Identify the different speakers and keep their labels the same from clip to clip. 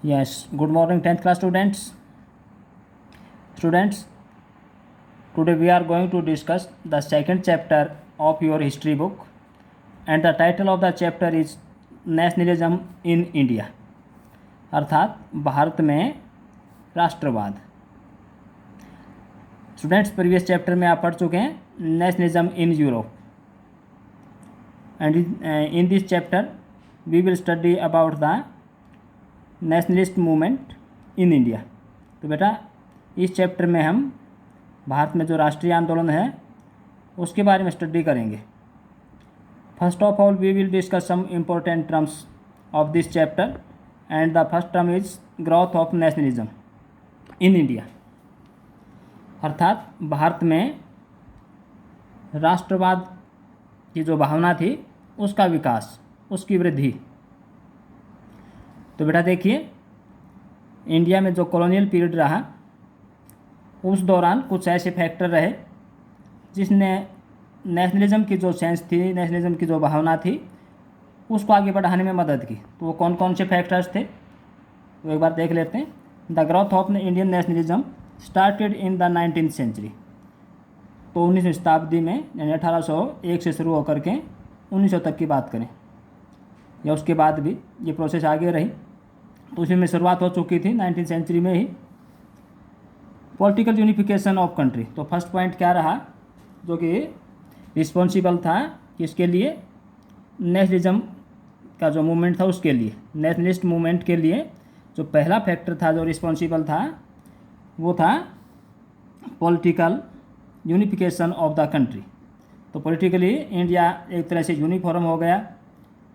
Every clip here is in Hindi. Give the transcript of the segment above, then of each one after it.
Speaker 1: Yes, good morning 10th class students. Students, today we are going to discuss the second chapter of your history book, and the title of the chapter is Nationalism in India, अर्थात भारत में राष्ट्रवाद। स्टूडेंट्स, प्रीवियस चैप्टर में आप पढ़ चुके हैं nationalism in Europe, and in this chapter we will study about the nationalist movement in India. तो बेटा इस चैप्टर में हम भारत में जो राष्ट्रीय आंदोलन है उसके बारे में स्टडी करेंगे। First of all we will discuss some important terms of this chapter, and the first term is growth of nationalism in India, अर्थात भारत में राष्ट्रवाद की जो भावना थी उसका विकास, उसकी वृद्धि। तो बेटा देखिए, इंडिया में जो कॉलोनियल पीरियड रहा उस दौरान कुछ ऐसे फैक्टर रहे जिसने नेशनलिज्म की जो सेंस थी, नेशनलिज्म की जो भावना थी, उसको आगे बढ़ाने में मदद की। तो वो कौन कौन से फैक्टर्स थे तो एक बार देख लेते हैं। The growth of Indian nationalism started in the 19th century. तो 19वीं शताब्दी में, यानी 1801 से शुरू होकर के 1900 तक की बात करें या उसके बाद भी ये प्रोसेस आगे रही, तो उसी में शुरुआत हो चुकी थी 19th सेंचुरी में ही। पॉलिटिकल यूनिफिकेशन ऑफ कंट्री, तो फर्स्ट पॉइंट क्या रहा जो कि रिस्पॉन्सिबल था किसके लिए, नेशनलिज्म का जो मूवमेंट था उसके लिए। नेशनलिस्ट मूवमेंट के लिए जो पहला फैक्टर था जो रिस्पॉन्सिबल था वो था political unification of the country. तो पॉलिटिकली इंडिया एक तरह से यूनिफॉर्म हो गया,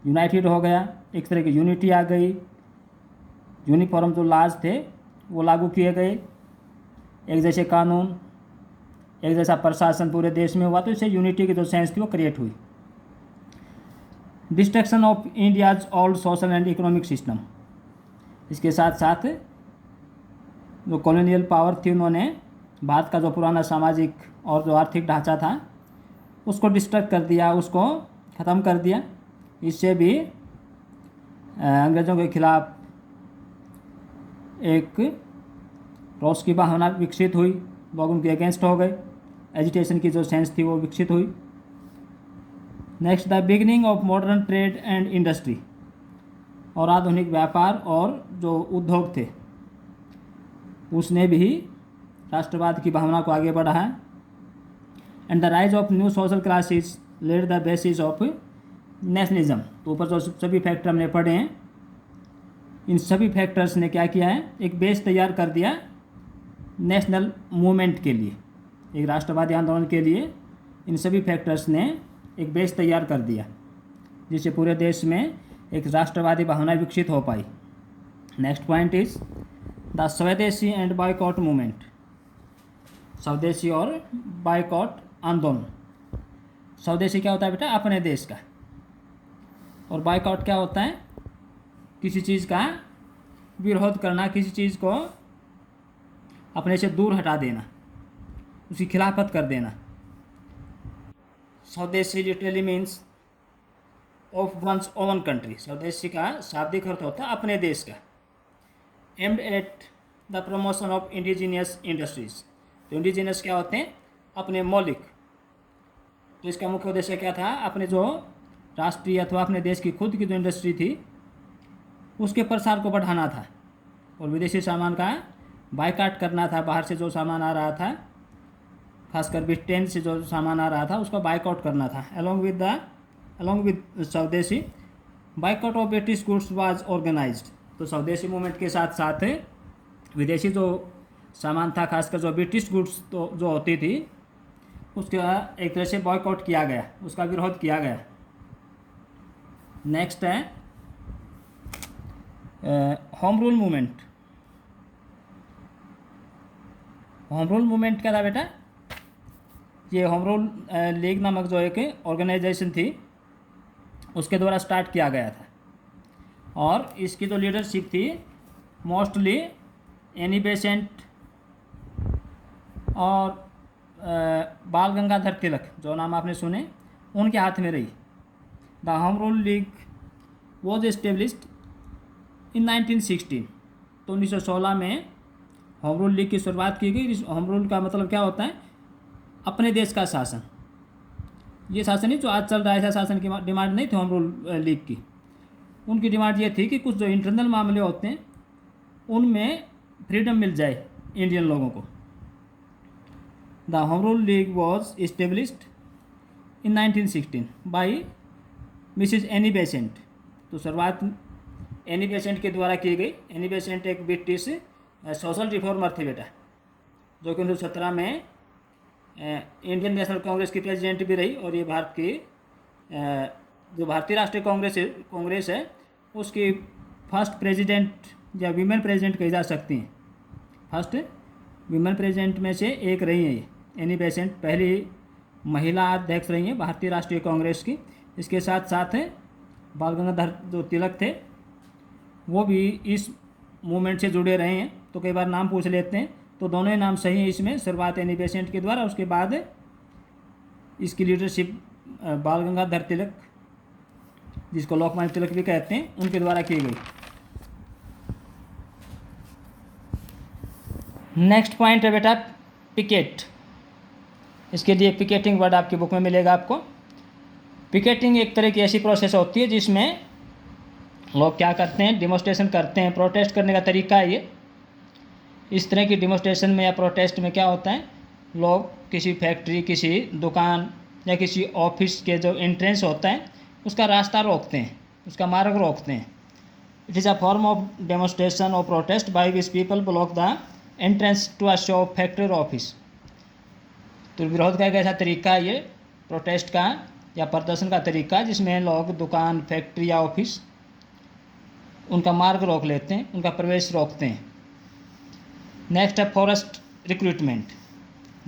Speaker 1: यूनाइटेड हो गया, एक तरह की यूनिटी आ गई। यूनिफॉर्म जो लाज थे वो लागू किए गए, एक जैसे कानून, एक जैसा प्रशासन पूरे देश में हुआ, तो इससे यूनिटी की जो सेंस थी वो क्रिएट हुई। Destruction of India's old social and economic system, इसके साथ साथ जो कॉलोनियल पावर थी उन्होंने भारत का जो पुराना सामाजिक और जो आर्थिक ढांचा था उसको डिस्ट्रक्ट कर दिया, उसको ख़त्म कर दिया। इससे भी अंग्रेज़ों के खिलाफ एक रोष की भावना विकसित हुई, लोग उनके अगेंस्ट हो गए, एजिटेशन की जो सेंस थी वो विकसित हुई। Next, the beginning of modern trade and industry, और आधुनिक व्यापार और जो उद्योग थे उसने भी राष्ट्रवाद की भावना को आगे बढ़ाया। And the rise of new social classes led the basis of nationalism. तो ऊपर जो सभी फैक्टर हमने पढ़े हैं, इन सभी फैक्टर्स ने क्या किया है, एक बेस तैयार कर दिया नेशनल मूवमेंट के लिए, एक राष्ट्रवादी आंदोलन के लिए। इन सभी फैक्टर्स ने एक बेस तैयार कर दिया जिससे पूरे देश में एक राष्ट्रवादी भावना विकसित हो पाई। नेक्स्ट पॉइंट इज द स्वदेशी एंड बायकॉट मूवमेंट, स्वदेशी और बायकॉट आंदोलन। स्वदेशी क्या होता है बेटा, अपने देश का, और बायकॉट क्या होता है, किसी चीज़ का विरोध करना, किसी चीज़ को अपने से दूर हटा देना, उसकी खिलाफत कर देना। स्वदेशी literally means of one's own country, स्वदेशी का शाब्दिक अर्थ होता है अपने देश का। Aimed at the promotion of indigenous industries, तो इंडिजीनियस क्या होते हैं, अपने मौलिक। तो इसका मुख्य उद्देश्य क्या था, अपने जो राष्ट्रीय अथवा अपने देश की खुद की जो इंडस्ट्री थी उसके प्रसार को बढ़ाना था, और विदेशी सामान का बायकाट करना था। बाहर से जो सामान आ रहा था, खासकर ब्रिटेन से जो सामान आ रहा था उसका बायकॉट करना था। Along with swadeshi boycott of British goods was organised. तो स्वदेशी मूवमेंट के साथ साथ विदेशी जो सामान था, खासकर जो ब्रिटिश गुड्स तो जो होती थी उसका एक तरह से बॉयकॉट किया गया, उसका विरोध किया गया। नेक्स्ट है home rule movement. Home rule movement क्या था बेटा, ये होम रूल लीग नामक जो एक ऑर्गेनाइजेशन थी उसके द्वारा स्टार्ट किया गया था, और इसकी जो लीडरशिप थी मोस्टली एनी बेसेंट और बाल गंगाधर तिलक, जो नाम आपने सुने, उनके हाथ में रही। The home rule league was established in 1916 तो 1916 में होम रूल लीग की शुरुआत की गई। इस होम रूल का मतलब क्या होता है? अपने देश का शासन। ये शासन नहीं जो आज चल रहा है, ऐसा शासन की डिमांड नहीं थी होम रूल लीग की। उनकी डिमांड ये थी कि कुछ जो इंटरनल मामले होते हैं उनमें फ्रीडम मिल जाए इंडियन लोगों को। The home rule league was established in 1916 by Mrs Annie Besant. तो शुरुआत एनी बेसेंट के द्वारा की गई। एनी बेसेंट एक ब्रिटिश सोशल रिफॉर्मर थे बेटा, जो कि 1917 में इंडियन नेशनल कांग्रेस की प्रेसिडेंट भी रही, और ये भारत की जो भारतीय राष्ट्रीय कांग्रेस है उसकी फर्स्ट प्रेसिडेंट या वीमेन प्रेसिडेंट कही जा सकती हैं। फर्स्ट वीमेन प्रेसिडेंट में से एक रही हैं ये एनी बेसेंट, पहली महिला अध्यक्ष रही हैं भारतीय राष्ट्रीय कांग्रेस की। इसके साथ साथ बाल गंगाधर जो तिलक थे वो भी इस मूवमेंट से जुड़े रहे हैं। तो कई बार नाम पूछ लेते हैं, तो दोनों ही नाम सही हैं इसमें। शुरुआत एनी बेसेंट के द्वारा, उसके बाद इसकी लीडरशिप बाल गंगाधर तिलक, जिसको लोकमान्य तिलक भी कहते हैं, उनके द्वारा की गई। नेक्स्ट पॉइंट है बेटा पिकेट। इसके लिए पिकेटिंग वर्ड आपकी बुक में मिलेगा आपको। पिकेटिंग एक तरह की ऐसी प्रोसेस होती है जिसमें लोग क्या करते हैं, डिमोस्ट्रेशन करते हैं। प्रोटेस्ट करने का तरीका है ये। इस तरह की डिमोस्ट्रेशन में या प्रोटेस्ट में क्या होता है, लोग किसी फैक्ट्री, किसी दुकान या किसी ऑफिस के जो एंट्रेंस होता है उसका रास्ता रोकते हैं, उसका मार्ग रोकते हैं। It is a form of demonstration और protest by which people block the entrance to a shop, factory और ऑफिस। तो विरोध का एक ऐसा तरीका है ये प्रोटेस्ट का या प्रदर्शन का तरीका, जिसमें लोग दुकान, फैक्ट्री या ऑफिस उनका मार्ग रोक लेते हैं, उनका प्रवेश रोकते हैं। नेक्स्ट है फॉरेस्ट रिक्रूटमेंट,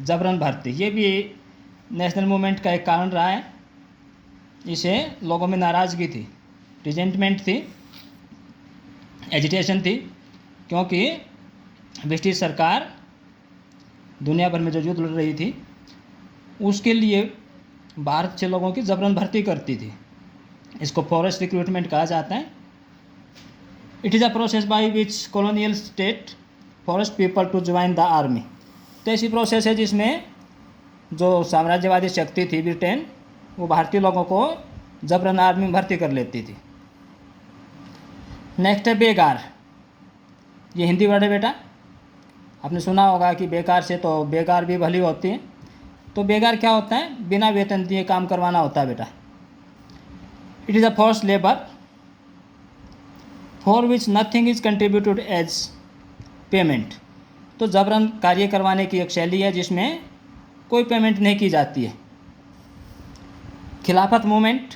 Speaker 1: जबरन भर्ती। ये भी नेशनल मूवमेंट का एक कारण रहा है। इसे लोगों में नाराज़गी थी, रिजेंटमेंट थी, एजिटेशन थी, क्योंकि ब्रिटिश सरकार दुनिया भर में जो युद्ध लड़ रही थी उसके लिए भारत से लोगों की जबरन भर्ती करती थी। इसको फॉरेस्ट रिक्रूटमेंट कहा जाता है। It is a process by which colonial state forced people to join the army. तो ऐसी प्रोसेस है जिसमें जो साम्राज्यवादी शक्ति थी ब्रिटेन, वो भारतीय लोगों को जबरन आर्मी में भर्ती कर लेती थी। नेक्स्ट है बेकार। ये हिंदी वर्ड है बेटा, आपने सुना होगा कि बेकार से तो बेकार भी भली होती है। तो बेकार क्या होता है, बिना वेतन दिए काम करवाना होता है बेटा। It is a force labour for which nothing is contributed as payment. तो जबरन कार्य करवाने की एक शैली है जिसमें कोई पेमेंट नहीं की जाती है। खिलाफत मूवमेंट,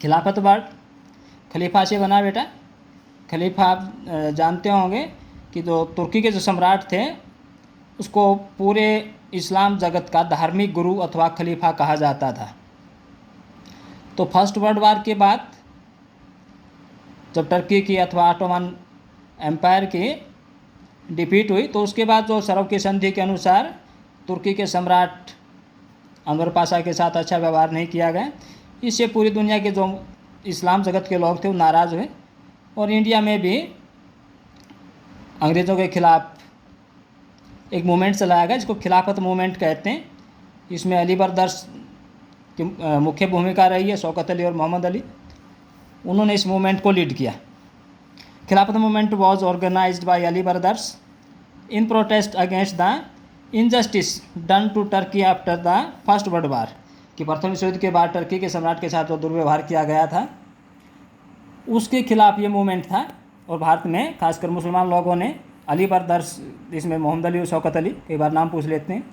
Speaker 1: खिलाफत वर्ड खलीफा से बना बेटा। खलीफा आप जानते होंगे कि जो तुर्की के जो सम्राट थे उसको पूरे इस्लाम जगत का धार्मिक गुरु अथवा खलीफा कहा जाता था। तो फर्स्ट वर्ल्ड वार के बाद जब टर्की की अथवा ऑटोमन एम्पायर की डिफीट हुई, तो उसके बाद जो सरव की संधि के अनुसार तुर्की के सम्राट अनवर पाशा के साथ अच्छा व्यवहार नहीं किया गया। इससे पूरी दुनिया के जो इस्लाम जगत के लोग थे वो नाराज़ हुए, और इंडिया में भी अंग्रेज़ों के खिलाफ एक मूवमेंट चलाया गया जिसको खिलाफत मूवमेंट कहते हैं। इसमें अली बरदर्स की मुख्य भूमिका रही है, शौकत अली और मोहम्मद अली, उन्होंने इस मूवमेंट को लीड किया। Khilafat movement was organized by Ali brothers in protest against the injustice done to Turkey after the first world war. कि प्रथम विश्व युद्ध के बाद टर्की के सम्राट के साथ जो दुर्व्यवहार किया गया था उसके खिलाफ ये मूवमेंट था। और भारत में खासकर मुसलमान लोगों ने अली बरदर्स, इसमें मोहम्मद अली और शौकत अली, कई बार नाम पूछ लेते हैं,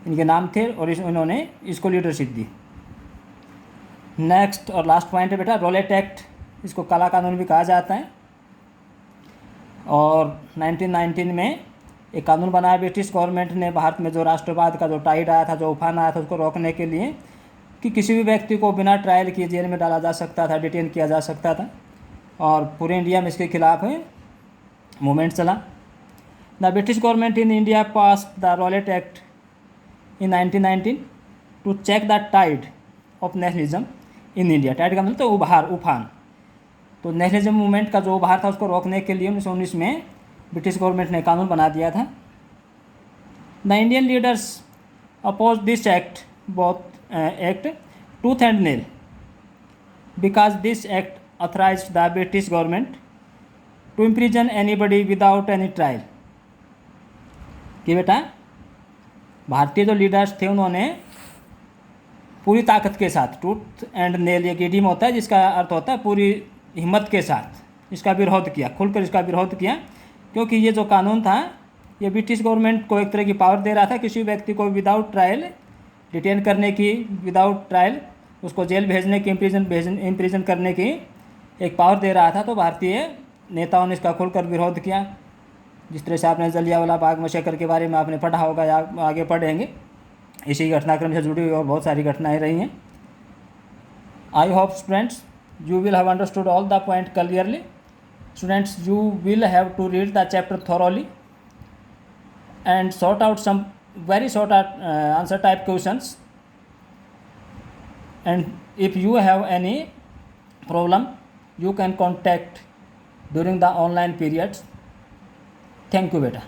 Speaker 1: इनके नाम थे और इन्होंने इसको लीडरशिप दी। नेक्स्ट और लास्ट पॉइंट है बेटा रोलेट एक्ट। इसको काला कानून भी कहा जाता है। और 1919 में एक कानून बनाया ब्रिटिश गवर्नमेंट ने भारत में जो राष्ट्रवाद का जो टाइड आया था, जो उफान आया था, उसको रोकने के लिए कि किसी भी व्यक्ति को बिना ट्रायल किए जेल में डाला जा सकता था, डिटेन किया जा सकता था। और पूरे इंडिया में इसके खिलाफ मूवमेंट चला। The British government in India passed the Rowlatt act in 1919 to check the tide of nationalism in India. Tide का मतलब तो उभार, उफान। तो नेशनलिज्म मूवमेंट का जो उभार था उसको रोकने के लिए 1919 में ब्रिटिश गवर्नमेंट ने कानून बना दिया था। The Indian leaders oppose this act act tooth and nail because this act authorised the British government to imprison anybody without any trial. कि बेटा भारतीय जो लीडर्स थे उन्होंने पूरी ताकत के साथ, टूथ एंड नेल एक इडियम होता है जिसका अर्थ होता है पूरी हिम्मत के साथ, इसका विरोध किया, खुलकर इसका विरोध किया, क्योंकि ये जो कानून था ये ब्रिटिश गवर्नमेंट को एक तरह की पावर दे रहा था किसी व्यक्ति को विदाउट ट्रायल डिटेन करने की, विदाउट ट्रायल उसको जेल भेजने की, इम्प्रिजन करने की एक पावर दे रहा था। तो भारतीय नेताओं ने इसका खुलकर विरोध किया। जिस तरह से आपने जलियांवाला बाग मैसेकर के बारे में आपने पढ़ा होगा या आगे पढ़ेंगे, इसी घटनाक्रम से जुड़ी हुई और बहुत सारी घटनाएं रही हैं। I hope students you will have understood all the point clearly. Students, you will have to read the chapter thoroughly and sort out some very short answer type questions, and if you have any problem you can contact during the online periods. Thank you beta.